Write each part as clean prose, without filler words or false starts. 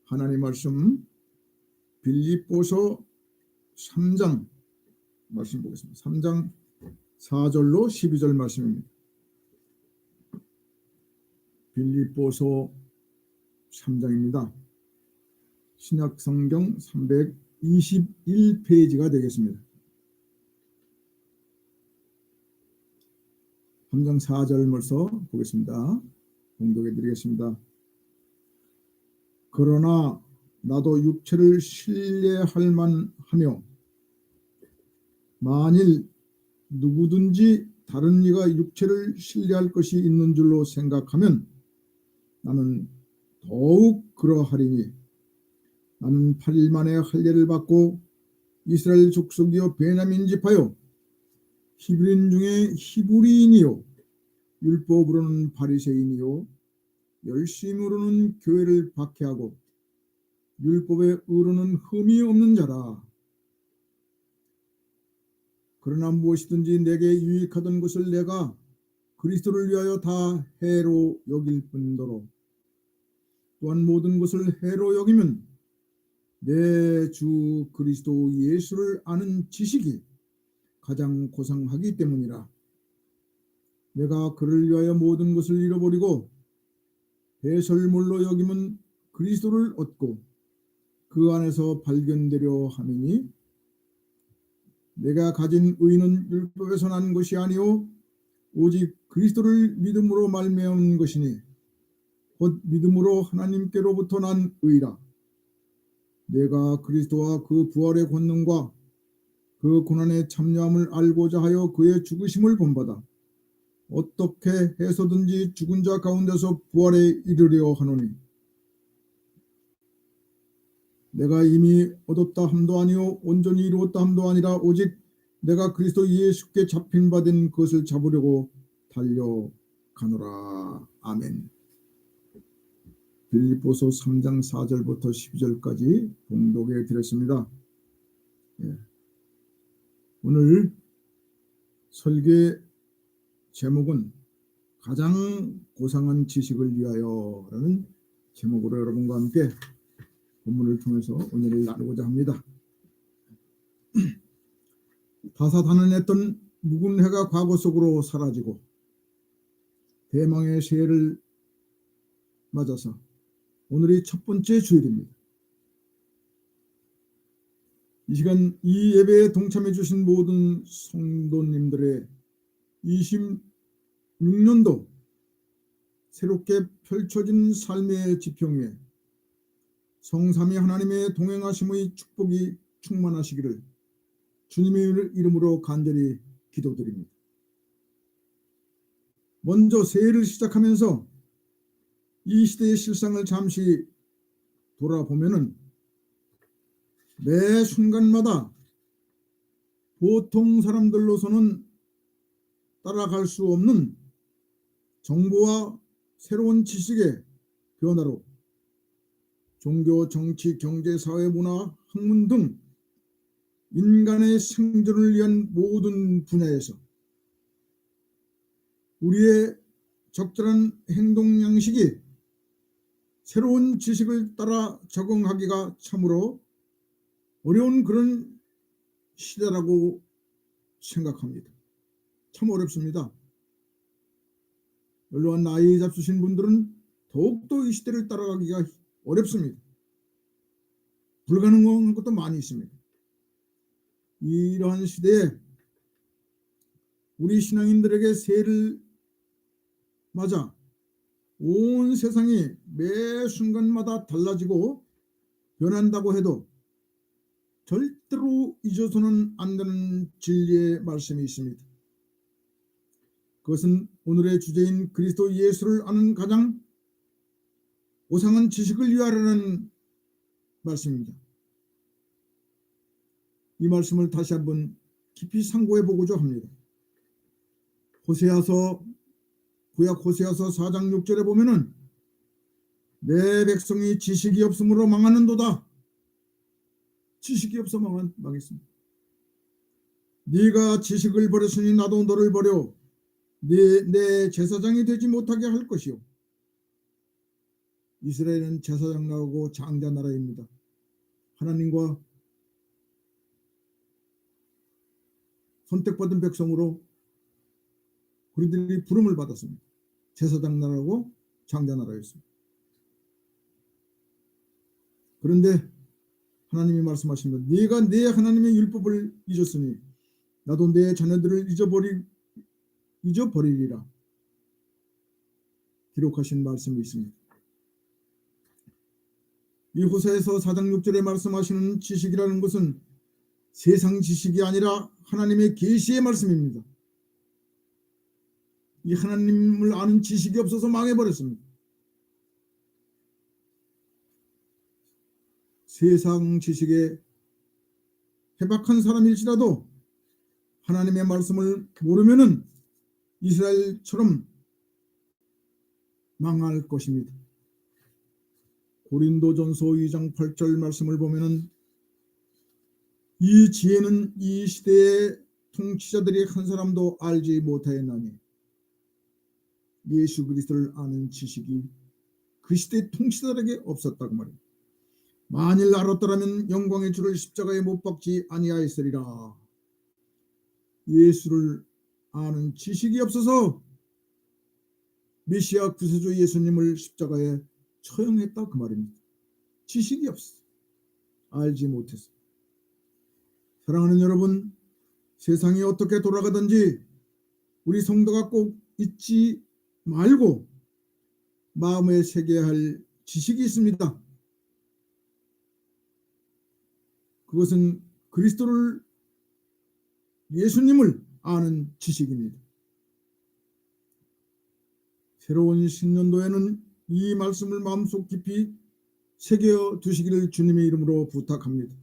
하나님 말씀 빌립보서 3장 말씀 보겠습니다. 3장 4절로 12절 말씀입니다. 빌립보서 3장입니다. 신약성경 321페이지가 되겠습니다. 3장 4절 먼저 보겠습니다. 봉독해 드리겠습니다. 그러나 나도 육체를 신뢰할 만하며 만일 누구든지 다른 이가 육체를 신뢰할 것이 있는 줄로 생각하면 나는 더욱 그러하리니 나는 8일 만에 할례를 받고 이스라엘 족속이요 베냐민 지파요 히브리인 중에 히브리인이요 율법으로는 바리새인이요 열심으로는 교회를 박해하고 율법의 의로는 흠이 없는 자라. 그러나 무엇이든지 내게 유익하던 것을 내가 그리스도를 위하여 다 해로 여길 뿐더러 또한 모든 것을 해로 여기면 내 주 그리스도 예수를 아는 지식이 가장 고상하기 때문이라. 내가 그를 위하여 모든 것을 잃어버리고 배설물로 여기면 그리스도를 얻고 그 안에서 발견되려 함이니 내가 가진 의는 율법에서 난 것이 아니오 오직 그리스도를 믿음으로 말미암은 것이니 곧 믿음으로 하나님께로부터 난 의라. 내가 그리스도와 그 부활의 권능과 그 고난의 참여함을 알고자 하여 그의 죽으심을 본받아 어떻게 해서든지 죽은 자 가운데서 부활에 이르려 하노니 내가 이미 얻었다 함도 아니요 온전히 이루었다 함도 아니라 오직 내가 그리스도 예수께 잡힌 바 된 것을 잡으려고 달려가노라. 아멘. 빌립보서 3장 4절부터 12절까지 봉독해 드렸습니다. 오늘 설계 제목은 가장 고상한 지식을 위하여라는 제목으로 여러분과 함께 본문을 통해서 은혜를 나누고자 합니다. 다사다난했던 묵은 해가 과거 속으로 사라지고 대망의 새해를 맞아서 오늘이 첫 번째 주일입니다. 이 시간 이 예배에 동참해 주신 모든 성도님들의 26년도 새롭게 펼쳐진 삶의 지평 위에 성삼위 하나님의 동행하심의 축복이 충만하시기를 주님의 이름으로 간절히 기도드립니다. 먼저 새해를 시작하면서 이 시대의 실상을 잠시 돌아보면은 매 순간마다 보통 사람들로서는 따라갈 수 없는 정보와 새로운 지식의 변화로 종교, 정치, 경제, 사회, 문화, 학문 등 인간의 생존을 위한 모든 분야에서 우리의 적절한 행동 양식이 새로운 지식을 따라 적응하기가 참으로 어려운 그런 시대라고 생각합니다. 참 어렵습니다. 물론 나이 잡수신 분들은 더욱더 이 시대를 따라가기가 어렵습니다. 불가능한 것도 많이 있습니다. 이러한 시대에 우리 신앙인들에게 새해를 맞아 온 세상이 매 순간마다 달라지고 변한다고 해도 절대로 잊어서는 안 되는 진리의 말씀이 있습니다. 그것은 오늘의 주제인 그리스도 예수를 아는 가장 고상한 지식을 위하라는 말씀입니다. 이 말씀을 다시 한번 깊이 상고해 보고자 합니다. 구약 호세아서 4장 6절에 보면은 내 백성이 지식이 없으므로 망하는도다. 지식이 없어 망했습니다. 네가 지식을 버렸으니 나도 너를 버려 내 제사장이 되지 못하게 할 것이요 이스라엘은 제사장 나라고 장자 나라입니다. 하나님과 선택받은 백성으로 그들이 부름을 받았습니다. 제사장 나라고 장자 나라였습니다. 그런데 하나님이 말씀하십니다. 네가 내 하나님의 율법을 잊었으니 나도 내 자녀들을 잊어버리리라. 기록하신 말씀이 있습니다. 이 호세아서 4장 6절에 말씀하시는 지식이라는 것은 세상 지식이 아니라 하나님의 계시의 말씀입니다. 이 하나님을 아는 지식이 없어서 망해버렸습니다. 세상 지식에 해박한 사람일지라도 하나님의 말씀을 모르면은 이스라엘처럼 망할 것입니다. 고린도전서 2장 8절 말씀을 보면은 이 지혜는 이 시대의 통치자들이 한 사람도 알지 못하였나니 예수 그리스도를 아는 지식이 그 시대 통치자들에게 없었다고 말입니다. 만일 알았더라면 영광의 주를 십자가에 못 박지 아니하였으리라. 예수를 아는 지식이 없어서 메시아 구세주 예수님을 십자가에 처형했다 그 말입니다. 지식이 없어. 알지 못했어. 사랑하는 여러분, 세상이 어떻게 돌아가든지 우리 성도가 꼭 잊지 말고 마음에 새겨야 할 지식이 있습니다. 그것은 그리스도를, 예수님을 아는 지식입니다. 새로운 신년도에는 이 말씀을 마음속 깊이 새겨 두시기를 주님의 이름으로 부탁합니다.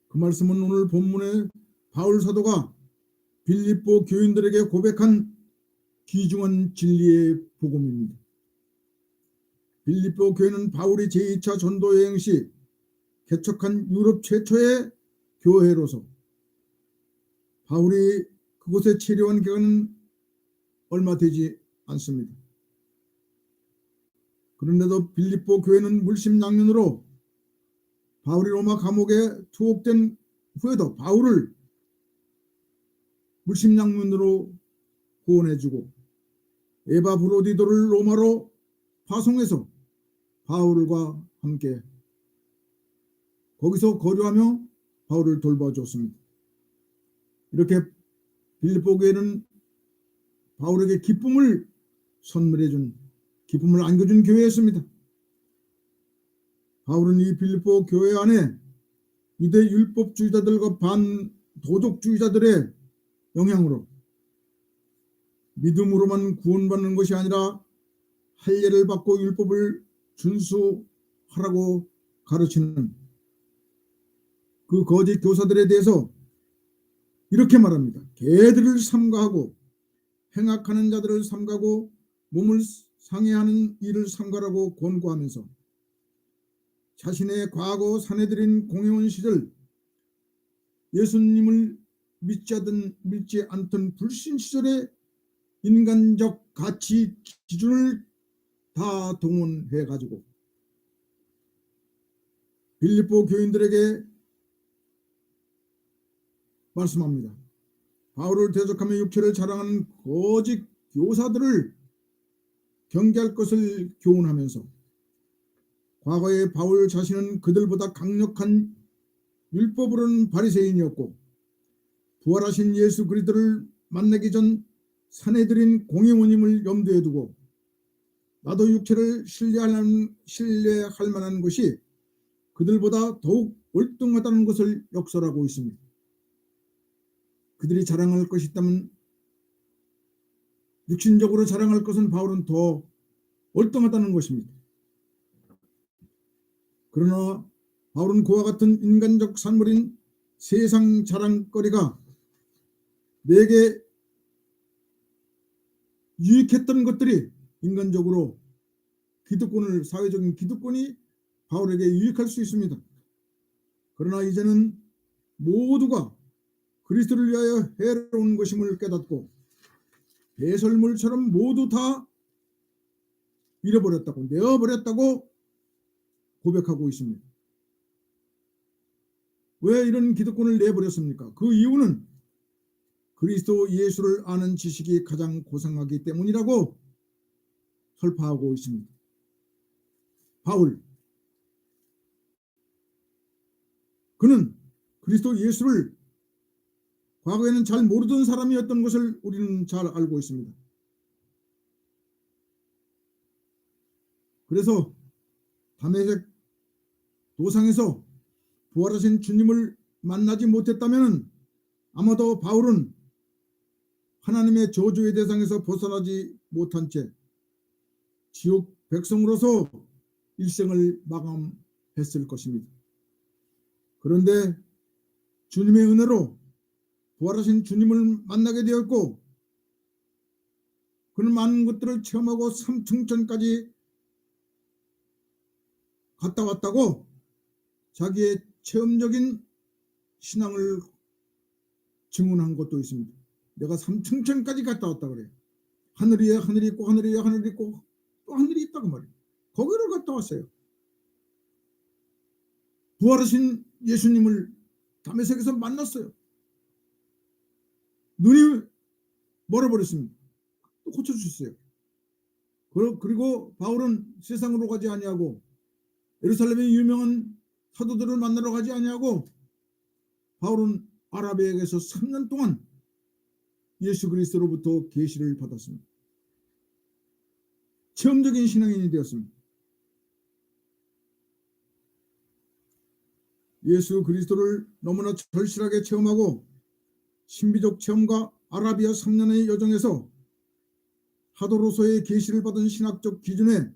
그 말씀은 오늘 본문에 바울 사도가 빌립보 교인들에게 고백한 귀중한 진리의 복음입니다. 빌립보 교회는 바울이 제2차 전도 여행 시 개척한 유럽 최초의 교회로서 바울이 그곳에 체류한 기간은 얼마 되지 않습니다. 그런데도 빌립보 교회는 물심양면으로 바울이 로마 감옥에 투옥된 후에도 바울을 물심양면으로 후원해주고 에바브로디도를 로마로 파송해서 바울과 함께 거기서 거주하며 바울을 돌봐줬습니다. 이렇게 빌립보 교회는 바울에게 기쁨을 선물해준, 기쁨을 안겨준 교회였습니다. 바울은 이 빌립보 교회 안에 유대 율법주의자들과 반도덕주의자들의 영향으로 믿음으로만 구원받는 것이 아니라 할례를 받고 율법을 준수하라고 가르치는 그 거짓 교사들에 대해서 이렇게 말합니다. 개들을 삼가하고 행악하는 자들을 삼가고 몸을 상해하는 일을 삼가라고 권고하면서 자신의 과거 사내들인 공회원 시절 예수님을 믿지 않던 불신 시절의 인간적 가치 기준을 다 동원해가지고 빌립보 교인들에게 말씀합니다. 바울을 대적하며 육체를 자랑하는 거짓 교사들을 경계할 것을 교훈하면서 과거에 바울 자신은 그들보다 강력한 율법으로는 바리새인이었고 부활하신 예수 그리스도를 만나기 전 사내들인 공회원임을 염두에 두고 나도 육체를 신뢰할 만한 것이 그들보다 더욱 월등하다는 것을 역설하고 있습니다. 그들이 자랑할 것이 있다면 육신적으로 자랑할 것은 바울은 더 월등하다는 것입니다. 그러나 바울은 그와 같은 인간적 산물인 세상 자랑거리가 내게 유익했던 것들이 인간적으로 기득권을, 사회적인 기득권이 바울에게 유익할 수 있습니다. 그러나 이제는 모두가 그리스도를 위하여 해로운 것임을 깨닫고 배설물처럼 모두 다 잃어버렸다고, 내어버렸다고 고백하고 있습니다. 왜 이런 기득권을 내버렸습니까? 그 이유는 그리스도 예수를 아는 지식이 가장 고상하기 때문이라고 설파하고 있습니다. 바울, 그는 그리스도 예수를 과거에는 잘 모르던 사람이었던 것을 우리는 잘 알고 있습니다. 그래서 다메섹 도상에서 부활하신 주님을 만나지 못했다면 아마도 바울은 하나님의 저주의 대상에서 벗어나지 못한 채 지옥 백성으로서 일생을 마감했을 것입니다. 그런데 주님의 은혜로 부활하신 주님을 만나게 되었고 그는 많은 것들을 체험하고 삼층천까지 갔다 왔다고 자기의 체험적인 신앙을 증언한 것도 있습니다. 내가 삼층천까지 갔다 왔다 그래요. 하늘 위에 하늘이 있고 하늘 위에 하늘이 있고 또 하늘이 있다고 말이에요. 거기를 갔다 왔어요. 부활하신 예수님을 다메섹에서 만났어요. 눈이 멀어버렸습니다. 또 고쳐주셨어요. 그리고 바울은 세상으로 가지 아니하고 예루살렘의 유명한 사도들을 만나러 가지 아니하고 바울은 아라비아에서 3년 동안 예수 그리스도로부터 계시를 받았습니다. 체험적인 신앙인이 되었습니다. 예수 그리스도를 너무나 절실하게 체험하고 신비적 체험과 아라비아 3년의 여정에서 사도로서의 계시를 받은 신학적 기준에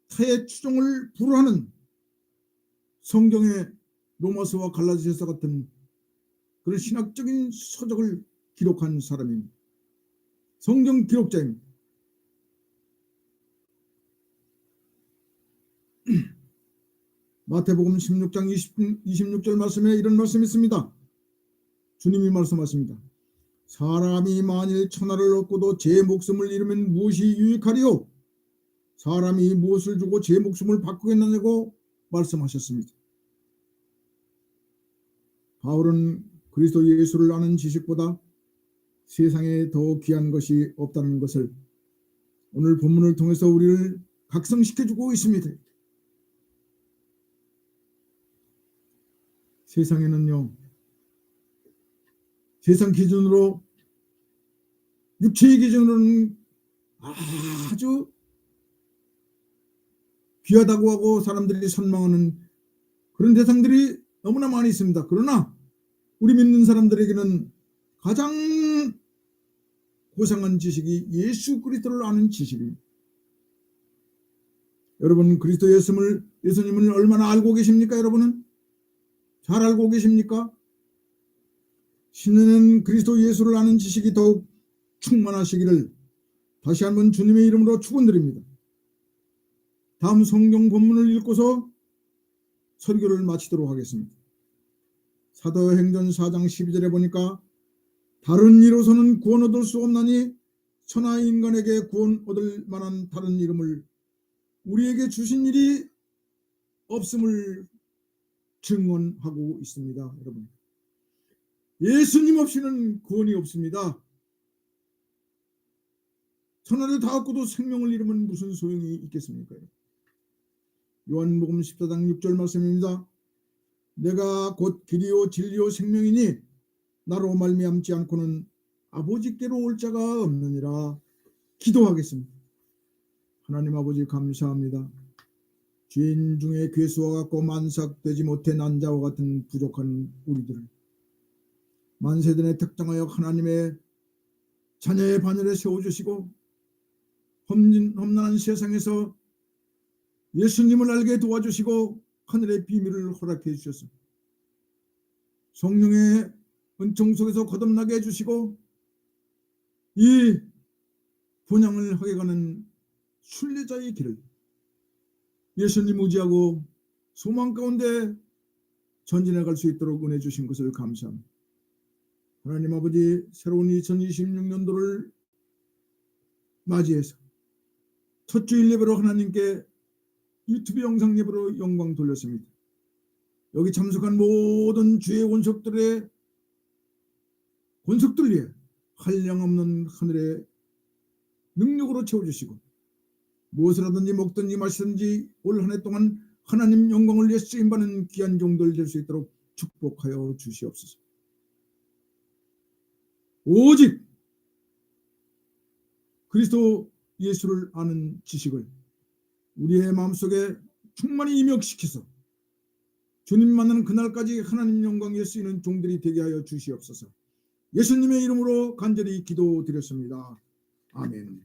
타의 추종을 불허하는 성경의 로마서와 갈라디아서 같은 그런 신학적인 서적을 기록한 사람입니다. 성경 기록자입니다. 마태복음 16장 26절 말씀에 이런 말씀이 있습니다. 주님이 말씀하십니다. 사람이 만일 천하를 얻고도 제 목숨을 잃으면 무엇이 유익하리요? 사람이 무엇을 주고 제 목숨을 바꾸겠느냐고 말씀하셨습니다. 바울은 그리스도 예수를 아는 지식보다 세상에 더 귀한 것이 없다는 것을 오늘 본문을 통해서 우리를 각성시켜주고 있습니다. 세상에는요, 세상 기준으로, 육체의 기준으로는 아주 귀하다고 하고 사람들이 선망하는 그런 대상들이 너무나 많이 있습니다. 그러나 우리 믿는 사람들에게는 가장 고상한 지식이 예수 그리스도를 아는 지식입니다. 여러분, 그리스도 예수님을 얼마나 알고 계십니까? 여러분은 잘 알고 계십니까? 신은 그리스도 예수를 아는 지식이 더욱 충만하시기를 다시 한번 주님의 이름으로 축원드립니다. 다음 성경 본문을 읽고서 설교를 마치도록 하겠습니다. 사도행전 4장 12절에 보니까 다른 이로서는 구원 얻을 수 없나니 천하 인간에게 구원 얻을 만한 다른 이름을 우리에게 주신 일이 없음을 증언하고 있습니다. 여러분, 예수님 없이는 구원이 없습니다. 천하를 다 얻고도 생명을 잃으면 무슨 소용이 있겠습니까? 요한복음 14장 6절 말씀입니다. 내가 곧 길이요 진리요 생명이니 나로 말미암지 않고는 아버지께로 올 자가 없느니라. 기도하겠습니다. 하나님 아버지, 감사합니다. 죄인 중에 괴수와 같고 만삭되지 못해 난 자와 같은 부족한 우리들을 만세전에 특정하여 하나님의 자녀의 반열에 세워주시고 험난한 세상에서 예수님을 알게 도와주시고 하늘의 비밀을 허락해 주셨습니다. 성령의 은총 속에서 거듭나게 해주시고 이 본향을 하게 가는 순례자의 길을 예수님 의지하고 소망 가운데 전진해 갈 수 있도록 은혜 주신 것을 감사합니다. 하나님 아버지, 새로운 2026년도를 맞이해서 첫 주일 예배로 하나님께 유튜브 영상 예배로 영광 돌렸습니다. 여기 참석한 모든 주의 권속들 위에 한량없는 하늘의 능력으로 채워주시고 무엇을 하든지 먹든지 마시든지 올 한 해 동안 하나님 영광을 위해 쓰임받는 귀한 종들 될 수 있도록 축복하여 주시옵소서. 오직 그리스도 예수를 아는 지식을 우리의 마음속에 충만히 임역시켜서 주님 만나는 그날까지 하나님 영광에 쓰이는 종들이 되게 하여 주시옵소서. 예수님의 이름으로 간절히 기도드렸습니다. 아멘.